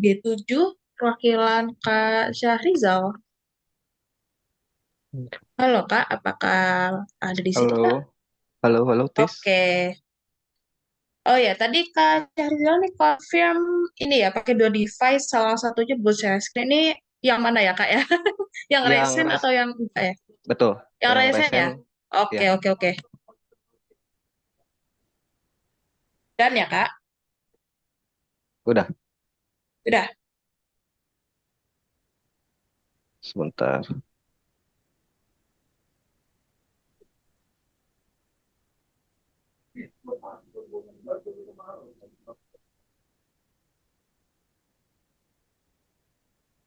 D7 perwakilan Kak Syahrizal. Halo Kak, apakah ada di sini Halo, Kak? halo, Tis. Oke. Oh ya, tadi Kak Syahrizal nih confirm ini ya pakai dua device, salah satunya buat share screen ini yang mana ya Kak ya? Yang Yang recent res, atau yang enggak ya? betul, Yang yang recent resen, ya? Oke, ya, oke, oke. Dan ya Kak? udah, Udah. sebentar.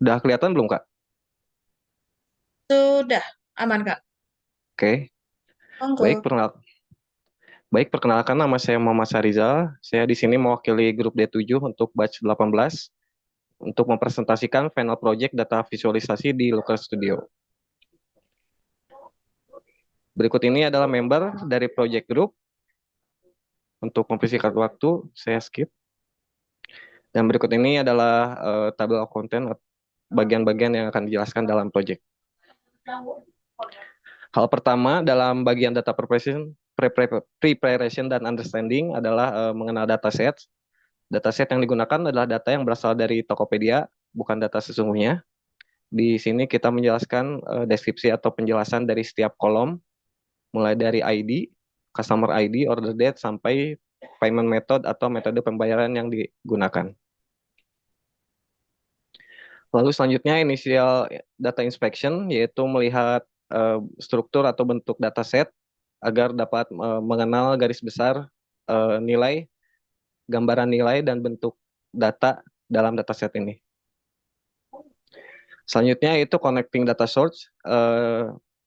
Udah kelihatan belum, Kak? Sudah. Aman Kak. Oke, baik, Monggo. perkenalkan nama saya Muhammad Sarizal. Saya di sini mewakili grup D7 untuk batch 18 untuk mempresentasikan final project data visualisasi di Looker Studio. Berikut ini adalah member dari project group. Untuk mempersingkat waktu, saya skip. Dan berikut ini adalah tabel of content, bagian-bagian yang akan dijelaskan dalam project. Hal pertama dalam bagian data preparation dan understanding adalah mengenal dataset. Dataset yang digunakan adalah data yang berasal dari Tokopedia, bukan data sesungguhnya. Di sini kita menjelaskan deskripsi atau penjelasan dari setiap kolom, mulai dari ID, customer ID, order date, sampai payment method atau metode pembayaran yang digunakan. Lalu selanjutnya initial data inspection, yaitu melihat struktur atau bentuk dataset agar dapat mengenal garis besar nilai, gambaran nilai, dan bentuk data dalam dataset ini. Selanjutnya itu connecting data source.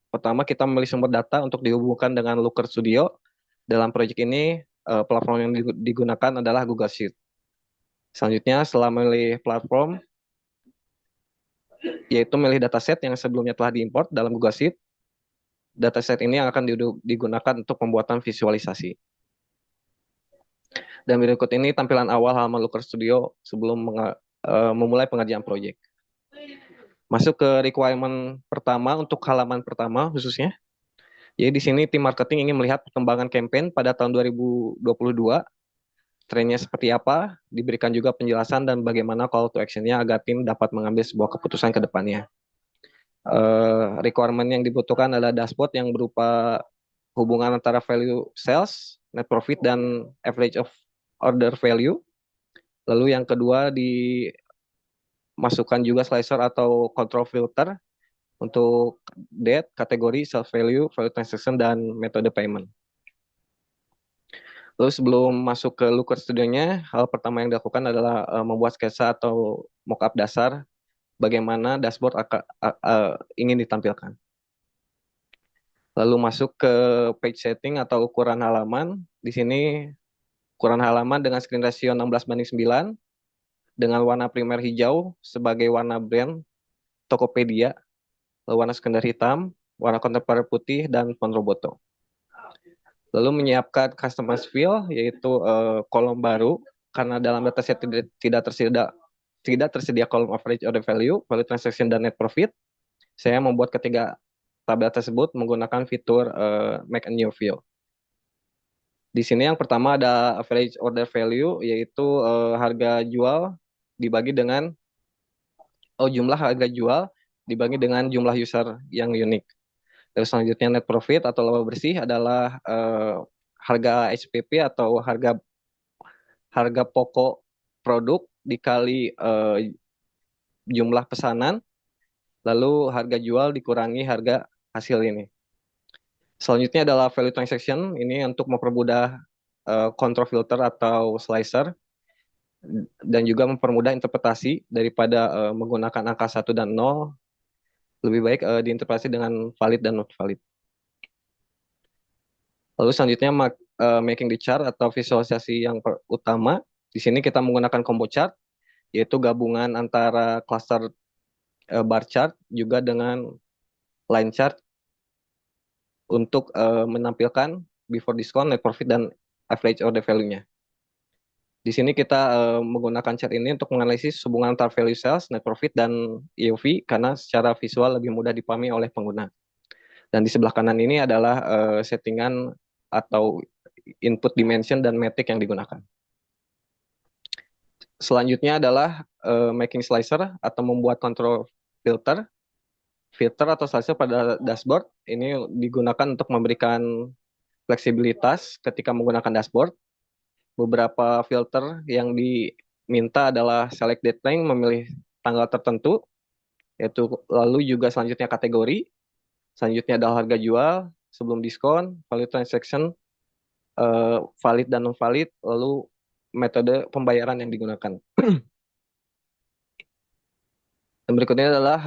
Pertama kita memilih sumber data untuk dihubungkan dengan Looker Studio. Dalam proyek ini platform yang digunakan adalah Google Sheet. Selanjutnya setelah memilih platform, yaitu memilih dataset yang sebelumnya telah diimport dalam Google Sheet. Dataset ini yang akan digunakan untuk pembuatan visualisasi. Dan berikut ini tampilan awal halaman Looker Studio sebelum memulai pengerjaan proyek. Masuk ke requirement pertama untuk halaman pertama khususnya. Jadi di sini tim marketing ingin melihat perkembangan campaign pada tahun 2022, trennya seperti apa, diberikan juga penjelasan dan bagaimana call to action-nya agar tim dapat mengambil sebuah keputusan ke depannya. Requirement yang dibutuhkan adalah dashboard yang berupa hubungan antara value sales, net profit, dan average of order value. Lalu yang kedua dimasukkan juga slicer atau control filter untuk date, kategori, sales value, value transaction, dan metode payment. Lalu sebelum masuk ke Looker Studio-nya, hal pertama yang dilakukan adalah membuat sketsa atau mockup dasar bagaimana dashboard ingin ditampilkan. Lalu masuk ke page setting atau ukuran halaman. Di sini ukuran halaman dengan screen ratio 16:9 dengan warna primer hijau sebagai warna brand Tokopedia, lalu warna sekunder hitam, warna kontemporer putih, dan font Roboto. Lalu menyiapkan customer field, yaitu kolom baru, karena dalam dataset tidak tersedia kolom average order value, value transaction, dan net profit. Saya membuat ketiga tabel tersebut menggunakan fitur make a new field. Di sini yang pertama ada average order value, yaitu harga jual dibagi dengan jumlah harga jual dibagi dengan jumlah user yang unik. Terus selanjutnya net profit atau laba bersih adalah harga SPP atau harga pokok produk dikali jumlah pesanan, lalu harga jual dikurangi harga hasil ini. Selanjutnya adalah value transaction, ini untuk mempermudah control filter atau slicer dan juga mempermudah interpretasi daripada menggunakan angka 1 dan 0, lebih baik diinterpretasi dengan valid dan not valid. Lalu selanjutnya making the chart atau visualisasi yang utama. Di sini kita menggunakan combo chart, yaitu gabungan antara cluster bar chart juga dengan line chart untuk menampilkan before discount, net profit, dan average order value-nya. Di sini kita menggunakan chart ini untuk menganalisis hubungan antar value sales, net profit, dan EOV karena secara visual lebih mudah dipahami oleh pengguna. Dan di sebelah kanan ini adalah settingan atau input dimension dan metric yang digunakan. Selanjutnya adalah making slicer atau membuat control filter. Filter atau slicer pada dashboard ini digunakan untuk memberikan fleksibilitas ketika menggunakan dashboard. Beberapa filter yang diminta adalah select date range, memilih tanggal tertentu, yaitu lalu juga selanjutnya kategori, selanjutnya adalah harga jual, sebelum diskon, value transaction, valid dan non-valid, lalu metode pembayaran yang digunakan. Dan berikutnya adalah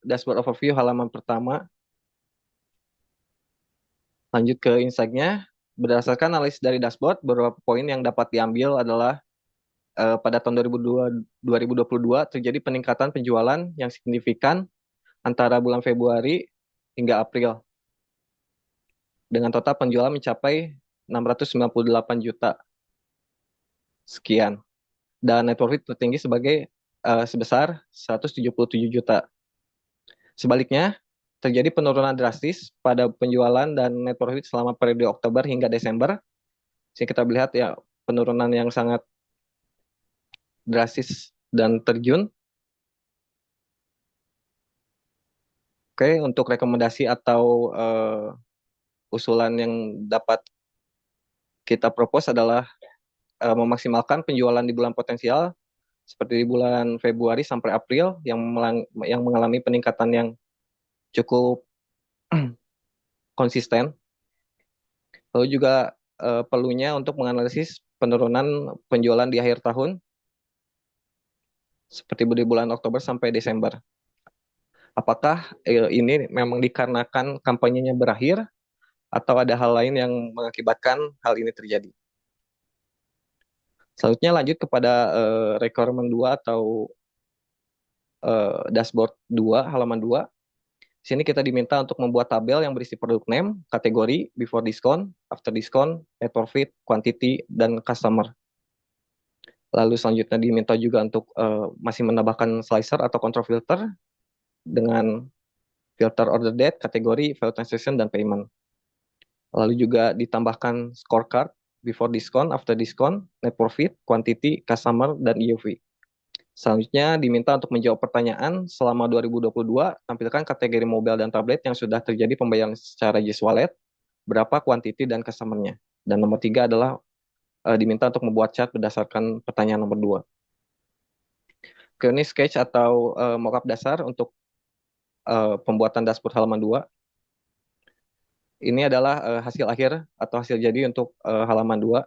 dashboard overview halaman pertama. Lanjut ke insight-nya. Berdasarkan analisis dari dashboard, beberapa poin yang dapat diambil adalah pada tahun 2022 terjadi peningkatan penjualan yang signifikan antara bulan Februari hingga April. Dengan total penjualan mencapai 698 juta sekian. Dan net profit tertinggi sebesar 177 juta. Sebaliknya, terjadi penurunan drastis pada penjualan dan net profit selama periode Oktober hingga Desember. Jadi kita melihat ya penurunan yang sangat drastis dan terjun. Oke, untuk rekomendasi atau usulan yang dapat kita propose adalah memaksimalkan penjualan di bulan potensial seperti di bulan Februari sampai April yang mengalami peningkatan yang cukup konsisten. Lalu juga perlunya untuk menganalisis penurunan penjualan di akhir tahun seperti di bulan Oktober sampai Desember. Apakah ini memang dikarenakan kampanyenya berakhir atau ada hal lain yang mengakibatkan hal ini terjadi? Selanjutnya lanjut kepada requirement 2 atau dashboard 2, halaman 2. Di sini kita diminta untuk membuat tabel yang berisi produk name, kategori, before discount, after discount, net profit, quantity, dan customer. Lalu selanjutnya diminta juga untuk masih menambahkan slicer atau control filter dengan filter order date, kategori, value transaction, dan payment. Lalu juga ditambahkan scorecard, before discount, after discount, net profit, quantity, customer, dan EOV. Selanjutnya diminta untuk menjawab pertanyaan selama 2022, tampilkan kategori mobile dan tablet yang sudah terjadi pembayaran secara Jis Wallet, berapa kuantiti dan customer-nya. Dan nomor 3 adalah diminta untuk membuat chart berdasarkan pertanyaan nomor 2. Oke, ini sketch atau mockup dasar untuk pembuatan dashboard halaman 2. Ini adalah hasil akhir atau hasil jadi untuk halaman 2.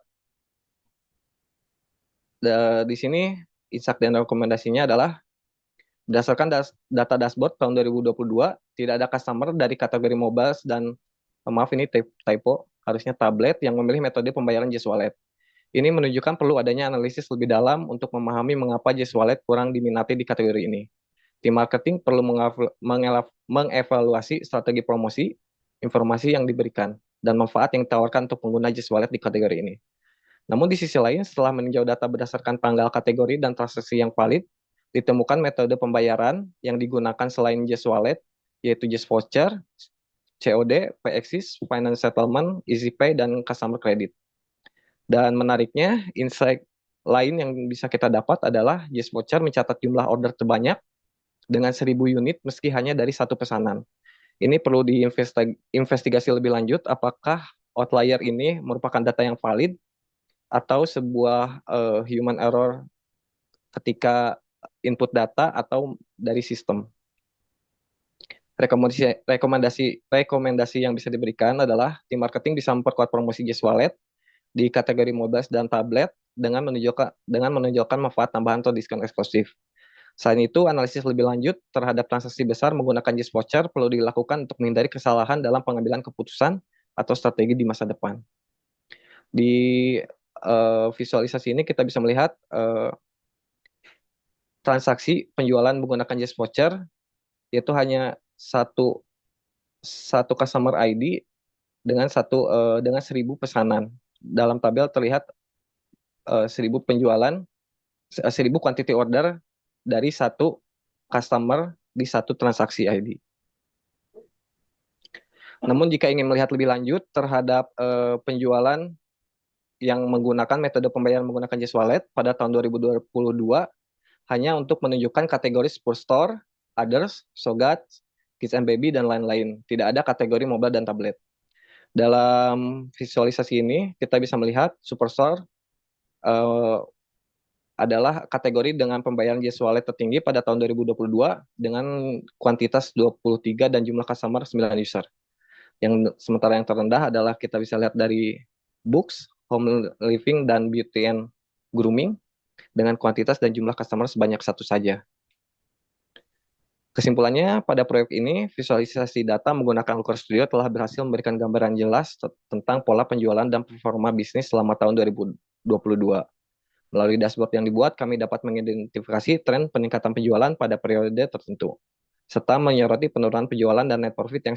Di sini insight dan rekomendasinya adalah berdasarkan data dashboard tahun 2022, tidak ada customer dari kategori mobile dan maaf ini typo, harusnya tablet yang memilih metode pembayaran Jis Wallet. Ini menunjukkan perlu adanya analisis lebih dalam untuk memahami mengapa Jis Wallet kurang diminati di kategori ini. Tim marketing perlu mengevaluasi strategi promosi, informasi yang diberikan, dan manfaat yang ditawarkan untuk pengguna Jis Wallet di kategori ini. Namun di sisi lain, setelah meninjau data berdasarkan tanggal kategori dan transaksi yang valid, ditemukan metode pembayaran yang digunakan selain Jis Wallet, yaitu Jis Voucher, COD, PXIS, Finance Settlement, EasyPay, dan Customer Credit. Dan menariknya, insight lain yang bisa kita dapat adalah Jis Voucher mencatat jumlah order terbanyak dengan 1.000 unit meski hanya dari satu pesanan. Ini perlu diinvestigasi lebih lanjut apakah outlier ini merupakan data yang valid atau sebuah human error ketika input data atau dari sistem. Rekomendasi yang bisa diberikan adalah tim marketing bisa memperkuat promosi Jis Wallet di kategori mobile dan tablet dengan menunjukkan manfaat tambahan atau diskon eksklusif. Selain itu, analisis lebih lanjut terhadap transaksi besar menggunakan Jis Voucher perlu dilakukan untuk menghindari kesalahan dalam pengambilan keputusan atau strategi di masa depan. Di visualisasi ini kita bisa melihat transaksi penjualan menggunakan Jis Voucher yaitu hanya satu customer ID dengan 1.000 pesanan. Dalam tabel terlihat 1000 penjualan, 1000 quantity order dari satu customer di satu transaksi ID. Namun jika ingin melihat lebih lanjut terhadap penjualan yang menggunakan metode pembayaran menggunakan Jazz Wallet pada tahun 2022 hanya untuk menunjukkan kategori Superstore, Others, Sogat, Kids and Baby, dan lain-lain. Tidak ada kategori mobile dan tablet. Dalam visualisasi ini, kita bisa melihat Superstore uh, adalah kategori dengan pembayaran Jazz Wallet tertinggi pada tahun 2022 dengan kuantitas 23 dan jumlah customer 9 user. Sementara yang terendah adalah kita bisa lihat dari Books, Home Living, dan Beauty and Grooming dengan kuantitas dan jumlah customer sebanyak satu saja. Kesimpulannya, pada proyek ini, visualisasi data menggunakan Looker Studio telah berhasil memberikan gambaran jelas tentang pola penjualan dan performa bisnis selama tahun 2022. Melalui dashboard yang dibuat, kami dapat mengidentifikasi tren peningkatan penjualan pada periode tertentu, serta menyoroti penurunan penjualan dan net profit yang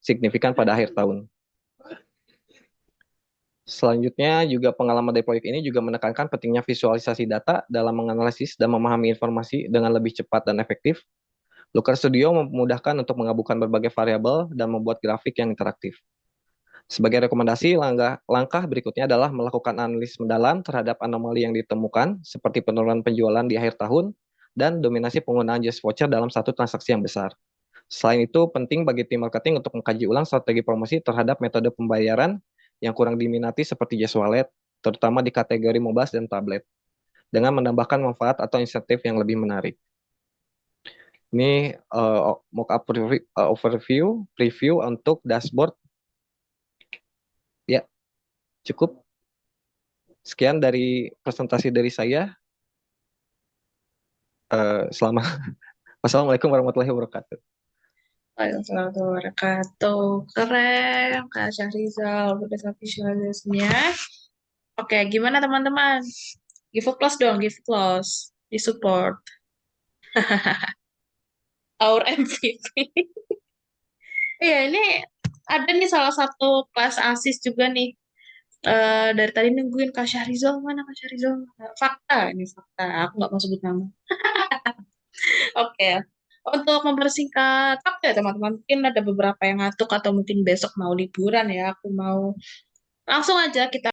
signifikan pada akhir tahun. Selanjutnya, juga pengalaman dari proyek ini juga menekankan pentingnya visualisasi data dalam menganalisis dan memahami informasi dengan lebih cepat dan efektif. Looker Studio memudahkan untuk menggabungkan berbagai variabel dan membuat grafik yang interaktif. Sebagai rekomendasi, langkah berikutnya adalah melakukan analisis mendalam terhadap anomali yang ditemukan, seperti penurunan penjualan di akhir tahun dan dominasi penggunaan Jazz Voucher dalam satu transaksi yang besar. Selain itu, penting bagi tim marketing untuk mengkaji ulang strategi promosi terhadap metode pembayaran yang kurang diminati seperti Jazz Wallet, terutama di kategori mobile dan tablet, dengan menambahkan manfaat atau insentif yang lebih menarik. Ini mockup overview, preview untuk dashboard. Ya, cukup. Sekian dari presentasi dari saya. Wassalamualaikum warahmatullahi wabarakatuh. Waalaikumsalam warahmatullahi wabarakatuh. Keren, Kak Syahrizal, berdasar visualisasinya. Oke, gimana teman-teman? Give a close dong, give a close. Di support. Our MVP. Iya, ini ada nih salah satu kelas ASIS juga nih. Dari tadi nungguin Kak Syahrizal, mana Kak Syahrizal? Fakta, ini fakta. Aku nggak mau sebut nama. Oke. Untuk mempersingkat waktu ya teman-teman, mungkin ada beberapa yang ngantuk atau mungkin besok mau liburan ya. Aku mau langsung aja kita